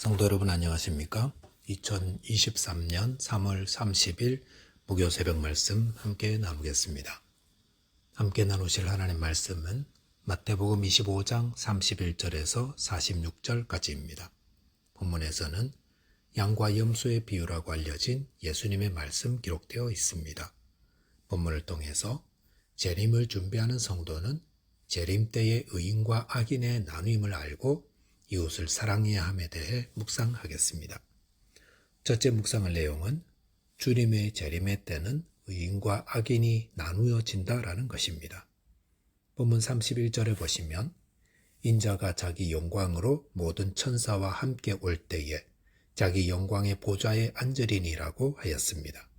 성도 여러분 안녕하십니까? 2023년 3월 30일 목요 새벽 말씀 함께 나누겠습니다. 함께 나누실 하나님 말씀은 마태복음 25장 31절에서 46절까지입니다. 본문에서는 양과 염소의 비유라고 알려진 예수님의 말씀 기록되어 있습니다. 본문을 통해서 재림을 준비하는 성도는 재림 때의 의인과 악인의 나누임을 알고 이웃을 사랑해야 함에 대해 묵상하겠습니다. 첫째 묵상할 내용은 주님의 재림의 때는 의인과 악인이 나누어진다라는 것입니다. 본문 31절에 보시면 인자가 자기 영광으로 모든 천사와 함께 올 때에 자기 영광의 보좌에 앉으리니라고 하였습니다.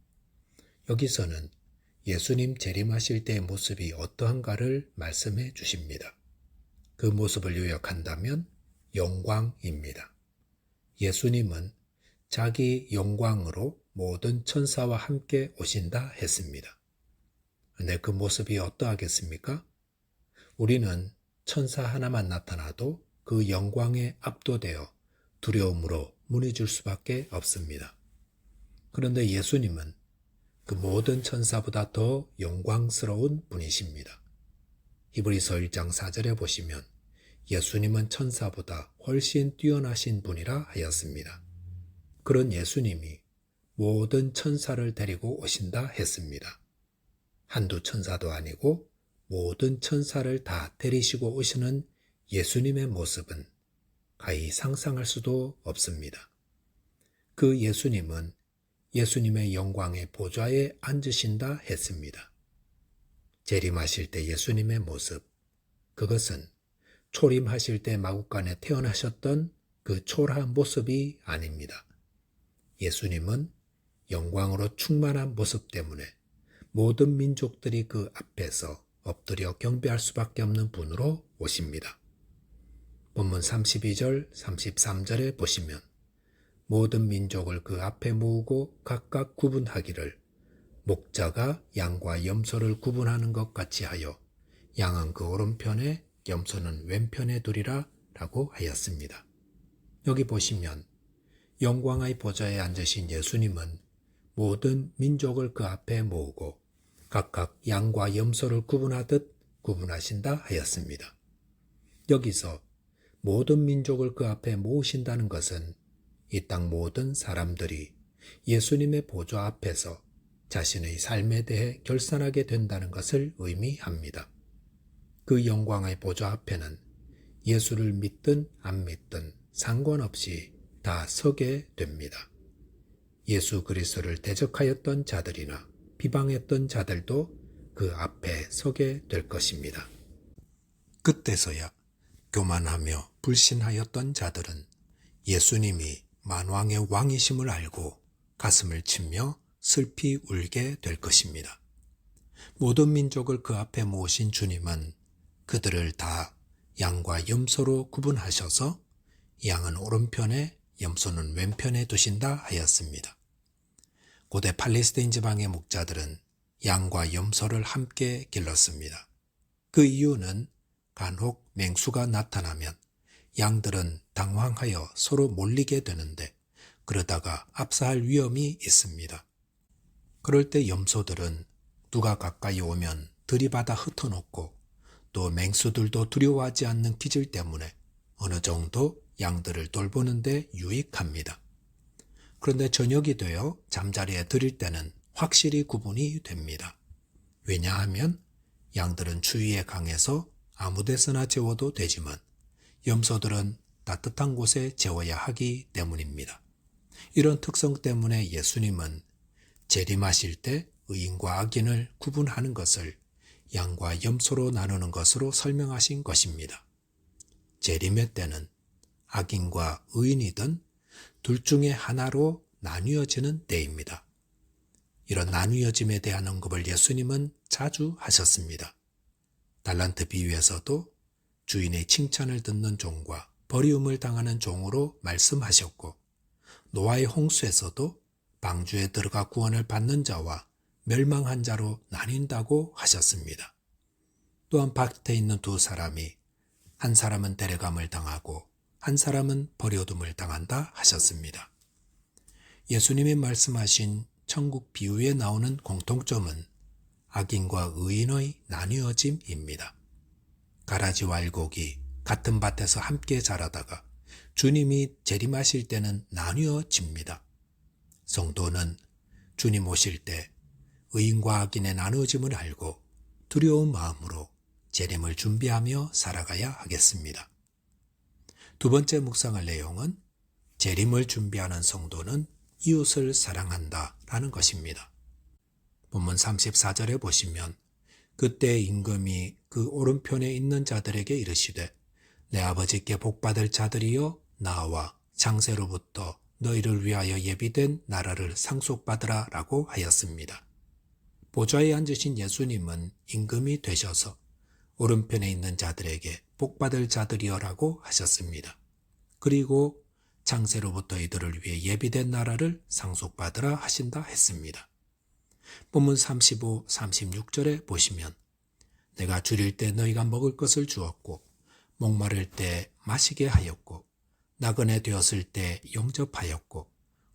여기서는 예수님 재림하실 때의 모습이 어떠한가를 말씀해 주십니다. 그 모습을 요약한다면 영광입니다. 예수님은 자기 영광으로 모든 천사와 함께 오신다 했습니다. 근데 그 모습이 어떠하겠습니까? 우리는 천사 하나만 나타나도 그 영광에 압도되어 두려움으로 무너질 수밖에 없습니다. 그런데 예수님은 그 모든 천사보다 더 영광스러운 분이십니다. 히브리서 1장 4절에 보시면 예수님은 천사보다 훨씬 뛰어나신 분이라 하였습니다. 그런 예수님이 모든 천사를 데리고 오신다 했습니다. 한두 천사도 아니고 모든 천사를 다 데리시고 오시는 예수님의 모습은 가히 상상할 수도 없습니다. 그 예수님은 예수님의 영광의 보좌에 앉으신다 했습니다. 재림하실 때 예수님의 모습, 그것은 초림하실 때 마국간에 태어나셨던 그 초라한 모습이 아닙니다. 예수님은 영광으로 충만한 모습 때문에 모든 민족들이 그 앞에서 엎드려 경배할 수밖에 없는 분으로 오십니다. 본문 32절, 33절에 보시면 모든 민족을 그 앞에 모으고 각각 구분하기를 목자가 양과 염소를 구분하는 것 같이 하여 양은 그 오른편에 염소는 왼편에 두리라 라고 하였습니다. 여기 보시면 영광의 보좌에 앉으신 예수님은 모든 민족을 그 앞에 모으고 각각 양과 염소를 구분하듯 구분하신다 하였습니다. 여기서 모든 민족을 그 앞에 모으신다는 것은 이 땅 모든 사람들이 예수님의 보좌 앞에서 자신의 삶에 대해 결산하게 된다는 것을 의미합니다. 그 영광의 보좌 앞에는 예수를 믿든 안 믿든 상관없이 다 서게 됩니다. 예수 그리스도를 대적하였던 자들이나 비방했던 자들도 그 앞에 서게 될 것입니다. 그때서야 교만하며 불신하였던 자들은 예수님이 만왕의 왕이심을 알고 가슴을 치며 슬피 울게 될 것입니다. 모든 민족을 그 앞에 모으신 주님은 그들을 다 양과 염소로 구분하셔서 양은 오른편에 염소는 왼편에 두신다 하였습니다. 고대 팔레스타인 지방의 목자들은 양과 염소를 함께 길렀습니다. 그 이유는 간혹 맹수가 나타나면 양들은 당황하여 서로 몰리게 되는데 그러다가 압사할 위험이 있습니다. 그럴 때 염소들은 누가 가까이 오면 들이받아 흩어놓고 또 맹수들도 두려워하지 않는 기질 때문에 어느 정도 양들을 돌보는 데 유익합니다. 그런데 저녁이 되어 잠자리에 들일 때는 확실히 구분이 됩니다. 왜냐하면 양들은 추위에 강해서 아무 데서나 재워도 되지만 염소들은 따뜻한 곳에 재워야 하기 때문입니다. 이런 특성 때문에 예수님은 재림하실 때 의인과 악인을 구분하는 것을 양과 염소로 나누는 것으로 설명하신 것입니다. 재림의 때는 악인과 의인이든 둘 중에 하나로 나뉘어지는 때입니다. 이런 나뉘어짐에 대한 언급을 예수님은 자주 하셨습니다. 달란트 비유에서도 주인의 칭찬을 듣는 종과 버리움을 당하는 종으로 말씀하셨고 노아의 홍수에서도 방주에 들어가 구원을 받는 자와 멸망한 자로 나뉜다고 하셨습니다. 또한 밭에 있는 두 사람이 한 사람은 데려감을 당하고 한 사람은 버려둠을 당한다 하셨습니다. 예수님이 말씀하신 천국 비유에 나오는 공통점은 악인과 의인의 나뉘어짐입니다. 가라지와 알곡이 같은 밭에서 함께 자라다가 주님이 재림하실 때는 나뉘어집니다. 성도는 주님 오실 때 의인과 악인의 나누어짐을 알고 두려운 마음으로 재림을 준비하며 살아가야 하겠습니다. 두 번째 묵상할 내용은 재림을 준비하는 성도는 이웃을 사랑한다 라는 것입니다. 본문 34절에 보시면 그때 임금이 그 오른편에 있는 자들에게 이르시되 내 아버지께 복받을 자들이여 나와 창세로부터 너희를 위하여 예비된 나라를 상속받으라 라고 하였습니다. 보좌에 앉으신 예수님은 임금이 되셔서 오른편에 있는 자들에게 복받을 자들이여라고 하셨습니다. 그리고 창세로부터 이들을 위해 예비된 나라를 상속받으라 하신다 했습니다. 본문 35, 36절에 보시면 내가 줄일 때 너희가 먹을 것을 주었고 목마를 때 마시게 하였고 나그네 되었을 때 영접하였고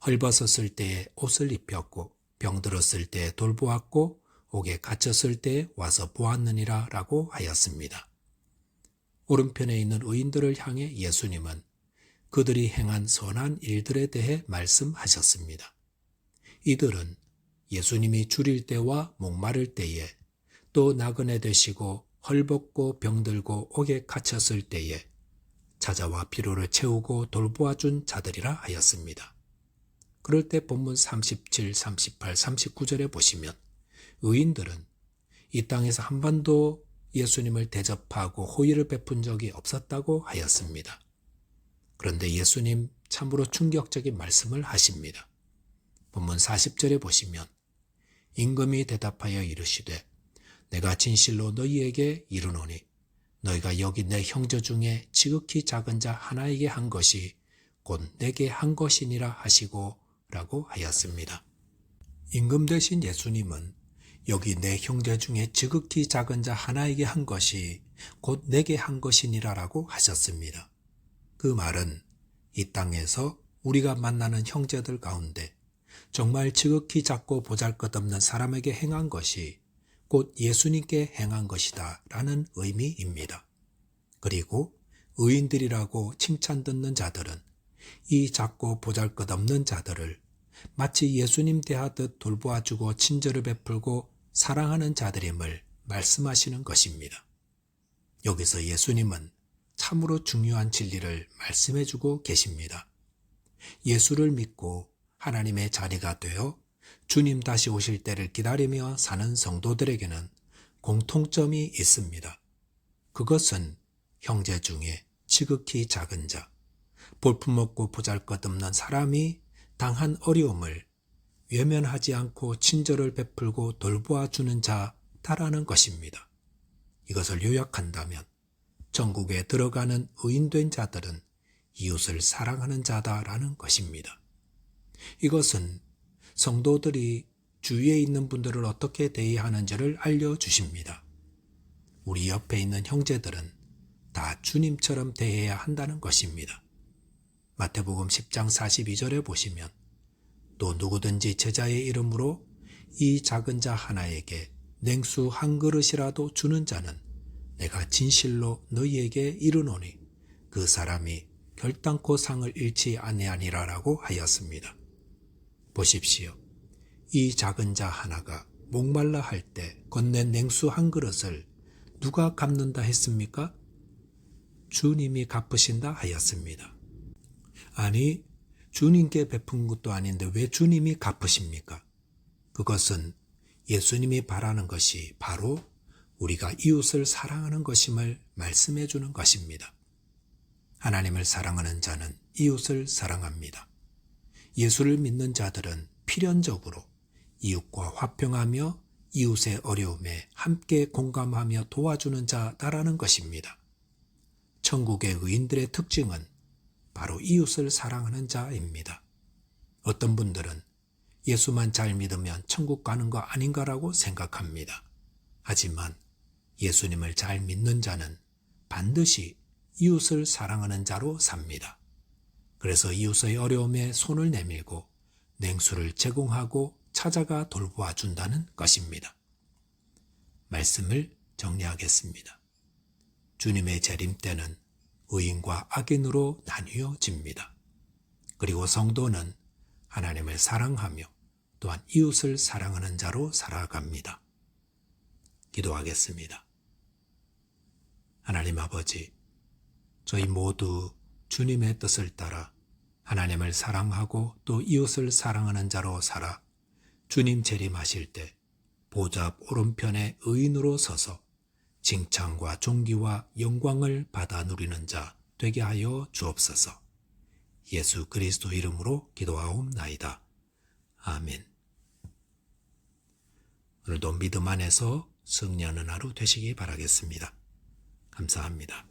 헐벗었을 때에 옷을 입혔고 병들었을 때 돌보았고 옥에 갇혔을 때에 와서 보았느니라 라고 하였습니다. 오른편에 있는 의인들을 향해 예수님은 그들이 행한 선한 일들에 대해 말씀하셨습니다. 이들은 예수님이 줄일 때와 목마를 때에 또 나그네 되시고 헐벗고 병들고 옥에 갇혔을 때에 찾아와 피로를 채우고 돌보아준 자들이라 하였습니다. 그럴 때 본문 37, 38, 39절에 보시면 의인들은 이 땅에서 한 번도 예수님을 대접하고 호의를 베푼 적이 없었다고 하였습니다. 그런데 예수님 참으로 충격적인 말씀을 하십니다. 본문 40절에 보시면 임금이 대답하여 이르시되 내가 진실로 너희에게 이르노니 너희가 여기 내 형제 중에 지극히 작은 자 하나에게 한 것이 곧 내게 한 것이니라 하시고 라고 하였습니다. 임금 되신 예수님은 여기 내 형제 중에 지극히 작은 자 하나에게 한 것이 곧 내게 한 것이니라 라고 하셨습니다. 그 말은 이 땅에서 우리가 만나는 형제들 가운데 정말 지극히 작고 보잘것없는 사람에게 행한 것이 곧 예수님께 행한 것이다 라는 의미입니다. 그리고 의인들이라고 칭찬 듣는 자들은 이 작고 보잘것없는 자들을 마치 예수님 대하듯 돌보아주고 친절을 베풀고 사랑하는 자들임을 말씀하시는 것입니다. 여기서 예수님은 참으로 중요한 진리를 말씀해주고 계십니다. 예수를 믿고 하나님의 자녀가 되어 주님 다시 오실 때를 기다리며 사는 성도들에게는 공통점이 있습니다. 그것은 형제 중에 지극히 작은 자, 볼품없고 보잘것없는 사람이 당한 어려움을 외면하지 않고 친절을 베풀고 돌보아주는 자다라는 것입니다. 이것을 요약한다면 천국에 들어가는 의인된 자들은 이웃을 사랑하는 자다라는 것입니다. 이것은 성도들이 주위에 있는 분들을 어떻게 대해야 하는지를 알려주십니다. 우리 옆에 있는 형제들은 다 주님처럼 대해야 한다는 것입니다. 마태복음 10장 42절에 보시면 또 누구든지 제자의 이름으로 이 작은 자 하나에게 냉수 한 그릇이라도 주는 자는 내가 진실로 너희에게 이르노니 그 사람이 결단코 상을 잃지 아니하니라라고 하였습니다. 보십시오. 이 작은 자 하나가 목말라 할 때 건넨 냉수 한 그릇을 누가 갚는다 했습니까? 주님이 갚으신다 하였습니다. 아니, 주님께 베푼 것도 아닌데 왜 주님이 갚으십니까? 그것은 예수님이 바라는 것이 바로 우리가 이웃을 사랑하는 것임을 말씀해 주는 것입니다. 하나님을 사랑하는 자는 이웃을 사랑합니다. 예수를 믿는 자들은 필연적으로 이웃과 화평하며 이웃의 어려움에 함께 공감하며 도와주는 자다라는 것입니다. 천국의 의인들의 특징은 바로 이웃을 사랑하는 자입니다. 어떤 분들은 예수만 잘 믿으면 천국 가는 거 아닌가라고 생각합니다. 하지만 예수님을 잘 믿는 자는 반드시 이웃을 사랑하는 자로 삽니다. 그래서 이웃의 어려움에 손을 내밀고 냉수를 제공하고 찾아가 돌보아 준다는 것입니다. 말씀을 정리하겠습니다. 주님의 재림 때는 의인과 악인으로 나뉘어집니다. 그리고 성도는 하나님을 사랑하며 또한 이웃을 사랑하는 자로 살아갑니다. 기도하겠습니다. 하나님 아버지, 저희 모두 주님의 뜻을 따라 하나님을 사랑하고 또 이웃을 사랑하는 자로 살아 주님 재림하실 때 보좌 오른편에 의인으로 서서 칭찬과 존귀와 영광을 받아 누리는 자 되게 하여 주옵소서. 예수 그리스도 이름으로 기도하옵나이다. 아멘. 오늘도 믿음 안에서 승리하는 하루 되시기 바라겠습니다. 감사합니다.